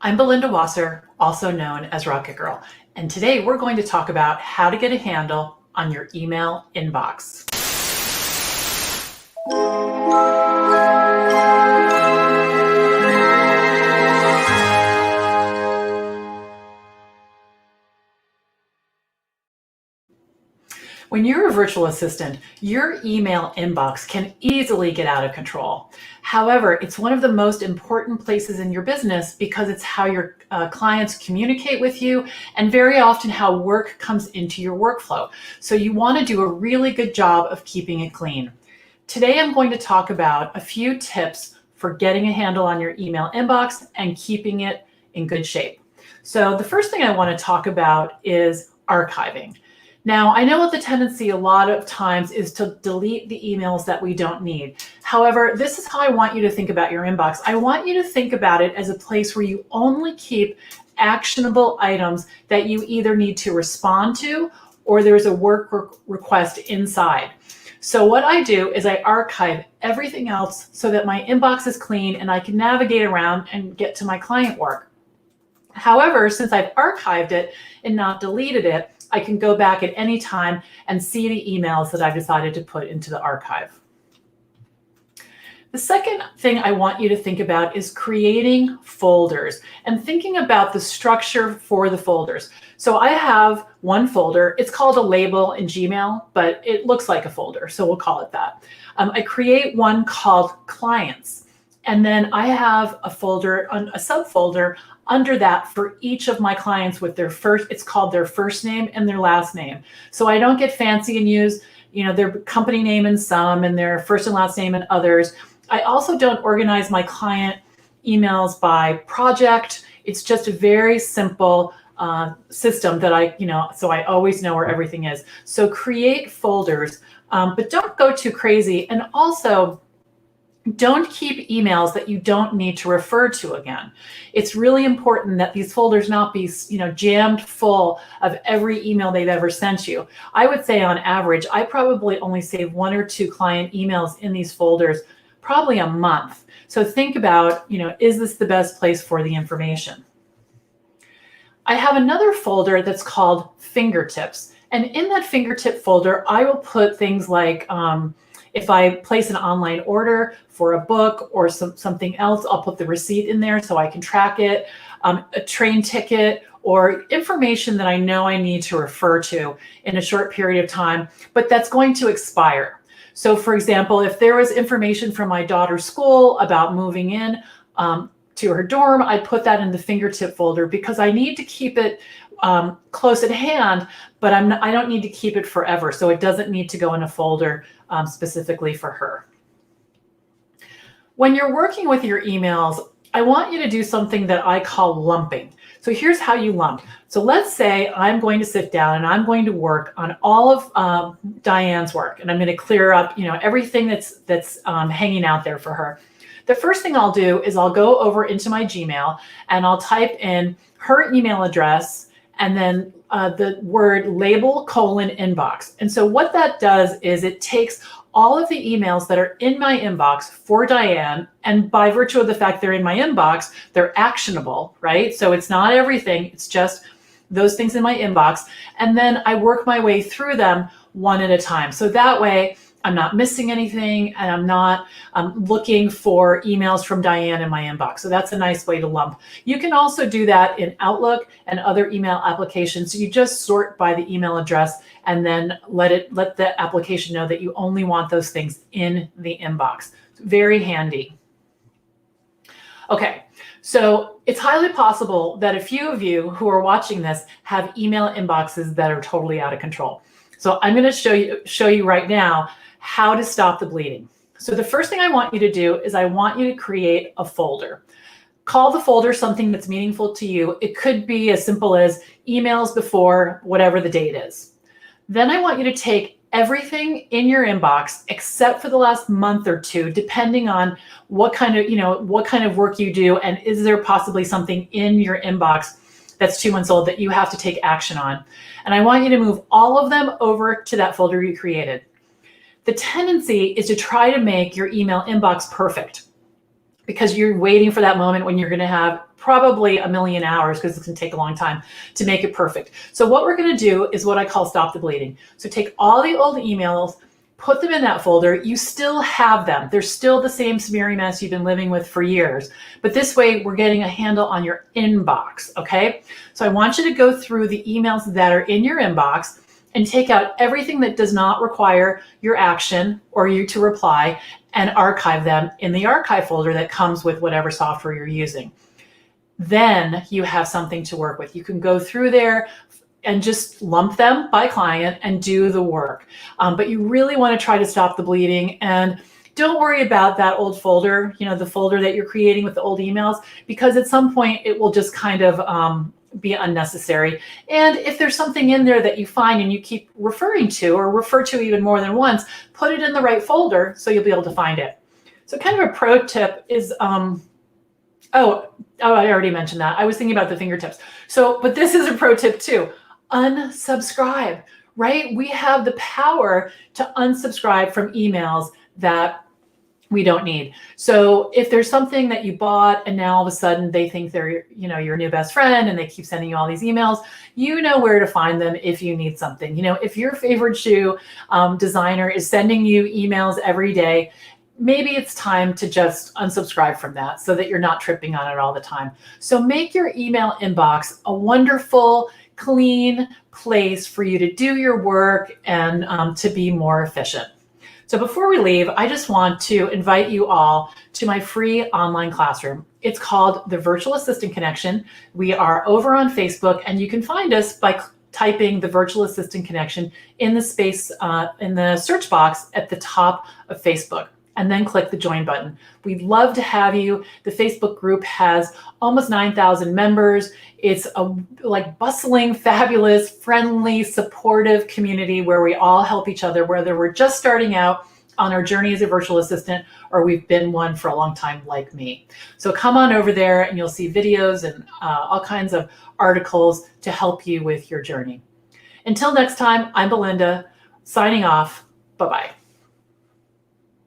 I'm Belinda Wasser, also known as Rocket Girl, and today we're going to talk about how to get a handle on your email inbox. When you're a virtual assistant, your email inbox can easily get out of control. However, it's one of the most important places in your business because it's how your clients communicate with you and very often how work comes into your workflow. So you want to do a really good job of keeping it clean. Today, I'm going to talk about a few tips for getting a handle on your email inbox and keeping it in good shape. So the first thing I want to talk about is archiving. Now, I know the tendency a lot of times is to delete the emails that we don't need. However, this is how I want you to think about your inbox. I want you to think about it as a place where you only keep actionable items that you either need to respond to or there's a work request inside. So what I do is I archive everything else so that my inbox is clean and I can navigate around and get to my client work. However, since I've archived it and not deleted it, I can go back at any time and see the emails that I've decided to put into the archive. The second thing I want you to think about is creating folders and thinking about the structure for the folders. So I have one folder. It's called a label in Gmail, but it looks like a folder, so we'll call it that. I create one called clients, and then I have a folder, a subfolder under that for each of my clients with it's called their first name and their last name. So I don't get fancy and use, their company name in some and their first and last name in others. I also don't organize my client emails by project. It's just a very simple system that so I always know where everything is. So create folders, but don't go too crazy. And also, don't keep emails that you don't need to refer to again. It's really important that these folders not be, jammed full of every email they've ever sent you. I would say on average, I probably only save 1 or 2 client emails in these folders, probably a month. So think about, is this the best place for the information? I have another folder that's called fingertips. And in that fingertip folder, I will put things like, if I place an online order for a book or something else, I'll put the receipt in there so I can track it, a train ticket, or information that I know I need to refer to in a short period of time, but that's going to expire. So for example, if there was information from my daughter's school about moving in to her dorm, I put that in the fingertip folder because I need to keep it close at hand, but I don't need to keep it forever. So it doesn't need to go in a folder specifically for her. When you're working with your emails, I want you to do something that I call lumping. So here's how you lump. So let's say I'm going to sit down and I'm going to work on all of Diane's work, and I'm going to clear up, everything that's hanging out there for her. The first thing I'll do is I'll go over into my Gmail and I'll type in her email address and then the word label : inbox. And so what that does is it takes all of the emails that are in my inbox for Diane, and by virtue of the fact they're in my inbox, they're actionable, right? So it's not everything, it's just those things in my inbox. And then I work my way through them one at a time. So that way I'm not missing anything and I'm not looking for emails from Diane in my inbox. So that's a nice way to lump. You can also do that in Outlook and other email applications. So you just sort by the email address and then let the application know that you only want those things in the inbox. Very handy. Okay, so it's highly possible that a few of you who are watching this have email inboxes that are totally out of control. So I'm going to show you right now how to stop the bleeding. So the first thing I want you to do is I want you to create a folder. Call the folder something that's meaningful to you. It could be as simple as emails before whatever the date is. Then I want you to take everything in your inbox except for the last month or two, depending on what kind of work you do, and is there possibly something in your inbox that's 2 months old that you have to take action on. And I want you to move all of them over to that folder you created. The tendency is to try to make your email inbox perfect. because you're waiting for that moment when you're going to have probably a million hours, because it's going to take a long time to make it perfect. So what we're going to do is what I call stop the bleeding. So take all the old emails, put them in that folder. You still have them. They're still the same smeary mess you've been living with for years. But this way, we're getting a handle on your inbox, okay? So I want you to go through the emails that are in your inbox and take out everything that does not require your action or you to reply, and archive them in the archive folder that comes with whatever software you're using. Then you have something to work with. You can go through there and just lump them by client and do the work. But you really want to try to stop the bleeding, and don't worry about that old folder, the folder that you're creating with the old emails, because at some point it will just kind of be unnecessary. And if there's something in there that you find and you keep referring to, or refer to even more than once, put it in the right folder so you'll be able to find it. So kind of a pro tip is, oh, I already mentioned that. I was thinking about the fingertips. But this is a pro tip too. Unsubscribe, right? We have the power to unsubscribe from emails that we don't need. So if there's something that you bought and now all of a sudden they think they're, your new best friend, and they keep sending you all these emails, you know where to find them if you need something. If your favorite shoe designer is sending you emails every day, maybe it's time to just unsubscribe from that so that you're not tripping on it all the time. So make your email inbox a wonderful, clean place for you to do your work and to be more efficient. So before we leave, I just want to invite you all to my free online classroom. It's called the Virtual Assistant Connection. We are over on Facebook, and you can find us by typing the Virtual Assistant Connection in the space in the search box at the top of Facebook, and then click the join button. We'd love to have you. The Facebook group has almost 9,000 members. It's a bustling, fabulous, friendly, supportive community where we all help each other, whether we're just starting out on our journey as a virtual assistant or we've been one for a long time like me. So come on over there and you'll see videos and all kinds of articles to help you with your journey. Until next time, I'm Belinda, signing off. Bye-bye.